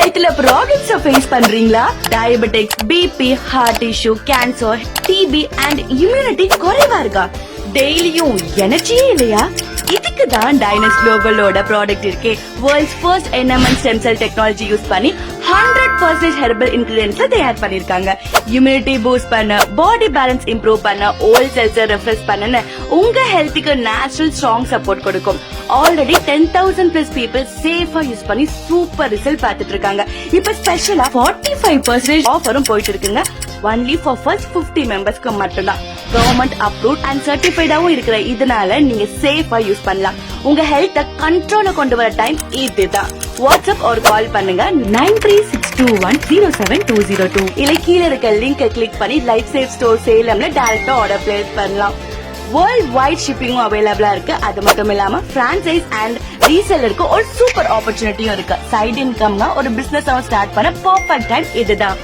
வயித்துல problems face பண்றீங்களா? Diabetics, BP, heart issue, cancer, TB and immunity குறைவா இருக்கா? டெய்லியும் எனர்ஜியே இல்லையா? இதுக்கு தான் டைனஸ் குளோபலோட ப்ராடக்ட் இருக்கே. World's first NMN stem cell technology use பண்ணி 100% ஹெர்பல் இன்கிரிடியன்ட்ஸ்ல தயார் பண்ணிருக்காங்க. இம்யூனிட்டி பூஸ்ட் பண்ண, பாடி பேலன்ஸ் இம்ப்ரூவ் பண்ண, ஓல்ட் செல்ஸ் ரெஃப்ரெஷ் பண்ண, உங்க ஹெல்த்துக்கு நேச்சுரல் ஸ்ட்ராங் சப்போர்ட் கொடுக்கும். ஆல்ரெடி 10,000+ பீப்புள் சேஃபா யூஸ் பண்ணி சூப்பர் ரிசல்ட் பார்த்துட்டு இருக்காங்க. இப்ப ஸ்பெஷலா 45% ஆஃபரும் போயிட்டு இருக்குங்க. ஒன்லி ஃபார் ஃபர்ஸ்ட் 50 மெம்பர்ஸ்க்கு மட்டும்தான். கவர்மெண்ட் அப்ரூவ்ட் அண்ட் சர்டிஃபைடாவும் இருக்கிற இதனால நீங்க சேஃபா யூஸ் பண்ணலாம். உங்க ஹெல்த்த கண்ட்ரோல கொண்டு வர டைம் இதுதான். வாட்ஸ்அப் ஒரு கால் பண்ணுங்க 9362107202 இல்ல கீழ இருக்க லிங்க் கிளிக் பண்ணி லைஃப் சேவ் ஸ்டோர் சேலம்ல டைரக்டா ஆர்டர் பிளேஸ் பண்ணலாம். வேர்ல்ட் வைட் ஷிப்பிங்கும் அவைலபிளா இருக்கு. அது மட்டும் இல்லாம பிரான்சைஸ் அண்ட் ரீசெல்லருக்கு ஒரு சூப்பர் ஆப்பர்ச்சுனிட்டியும் இருக்கு. சைடு இன்கம்னா ஒரு பிசினஸ் ஸ்டார்ட் பண்ண பர்ஃபெக்ட் டைம் இதுதான்.